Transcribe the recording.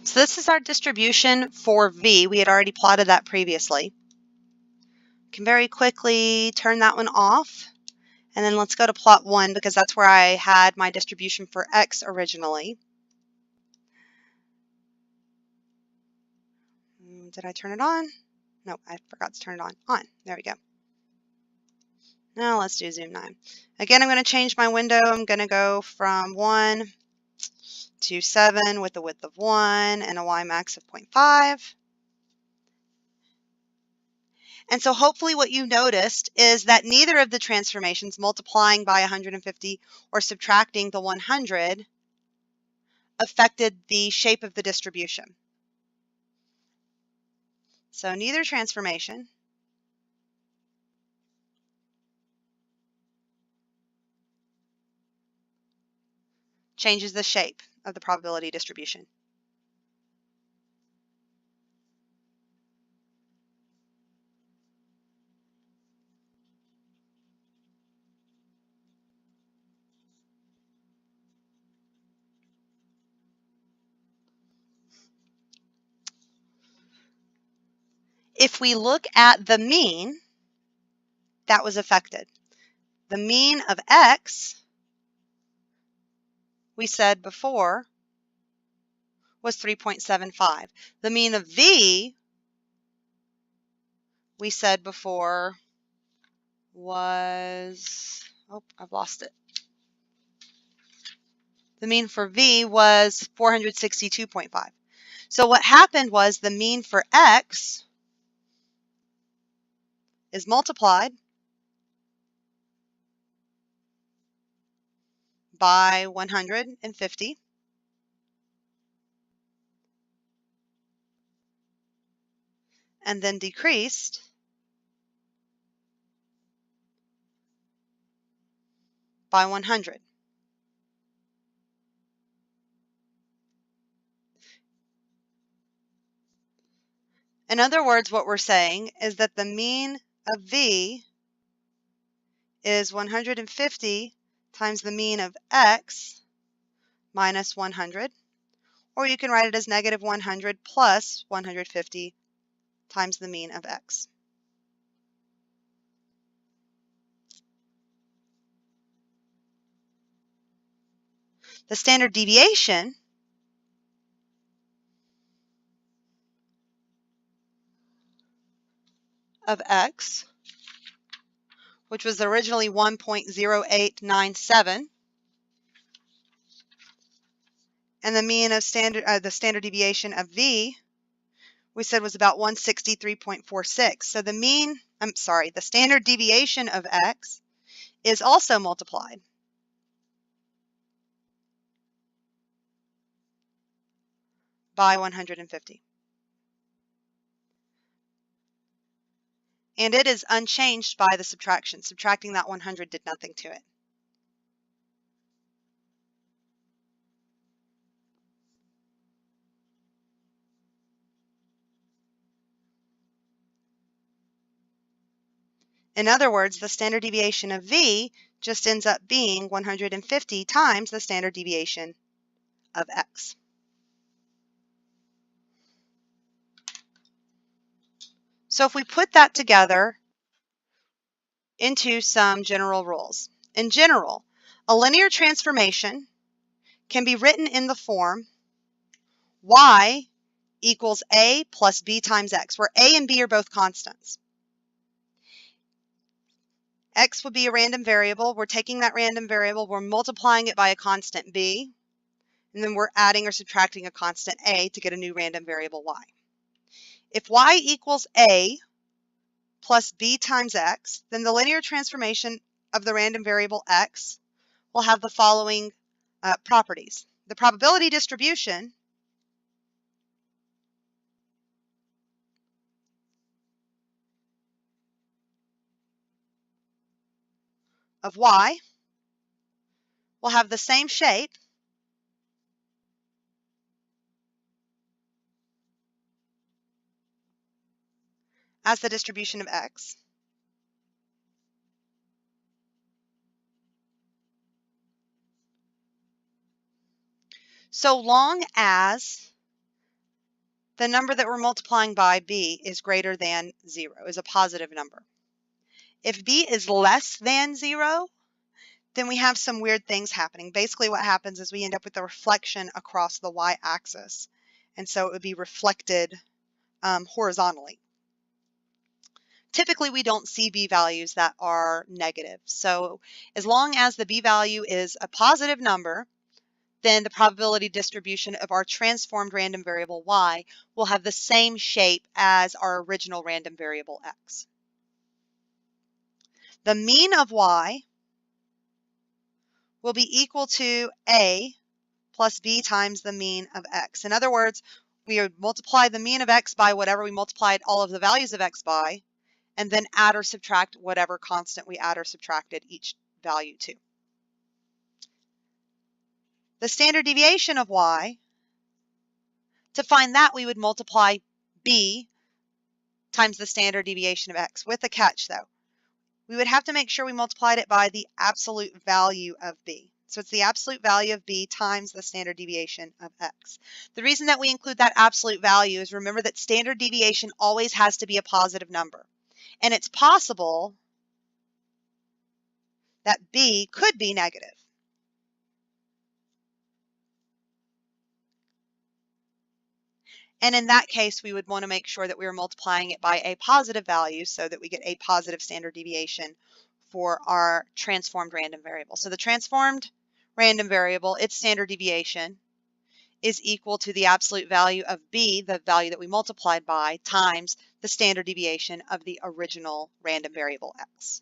So this is our distribution for V. We had already plotted that previously. Can very quickly turn that one off. And then let's go to plot 1 because that's where I had my distribution for X originally. Did I turn it on? No, I forgot to turn it on. On. There we go. Now let's do zoom 9. Again, I'm going to change my window. I'm going to go from 1 to 7 with a width of 1 and a Y max of 0.5. And so hopefully what you noticed is that neither of the transformations, multiplying by 150 or subtracting the 100, affected the shape of the distribution. So neither transformation changes the shape of the probability distribution. If we look at the mean, that was affected. The mean of X, we said before, was 3.75. The mean of V, we said before, was, oh, I've lost it. The mean for V was 462.5. So what happened was the mean for X is multiplied by 150 and then decreased by 100. In other words, what we're saying is that the mean of V is 150 times the mean of X minus 100, or you can write it as negative 100 plus 150 times the mean of X. The standard deviation of X, which was originally 1.0897, and the mean of the standard deviation of V, we said was about 163.46. So the standard deviation of X is also multiplied by 150. And it is unchanged by the subtraction. Subtracting that 100 did nothing to it. In other words, the standard deviation of V just ends up being 150 times the standard deviation of X. So if we put that together into some general rules. In general, a linear transformation can be written in the form y equals a plus b times x, where a and b are both constants. X would be a random variable. We're taking that random variable, we're multiplying it by a constant b, and then we're adding or subtracting a constant a to get a new random variable y. If y equals a plus b times x, then the linear transformation of the random variable x will have the following properties. The probability distribution of y will have the same shape as the distribution of x. So long as the number that we're multiplying by, b, is greater than 0, is a positive number. If b is less than 0, then we have some weird things happening. Basically what happens is we end up with a reflection across the y-axis. And so it would be reflected horizontally. Typically, we don't see b values that are negative. So as long as the b value is a positive number, then the probability distribution of our transformed random variable y will have the same shape as our original random variable x. The mean of y will be equal to a plus b times the mean of x. In other words, we would multiply the mean of x by whatever we multiplied all of the values of x by, and then add or subtract whatever constant we add or subtracted each value to. The standard deviation of y, to find that we would multiply b times the standard deviation of x, with a catch though. We would have to make sure we multiplied it by the absolute value of b. So it's the absolute value of b times the standard deviation of x. The reason that we include that absolute value is, remember that standard deviation always has to be a positive number. And it's possible that b could be negative. And in that case, we would want to make sure that we are multiplying it by a positive value so that we get a positive standard deviation for our transformed random variable. So the transformed random variable, its standard deviation, is equal to the absolute value of b, the value that we multiplied by, times the standard deviation of the original random variable x.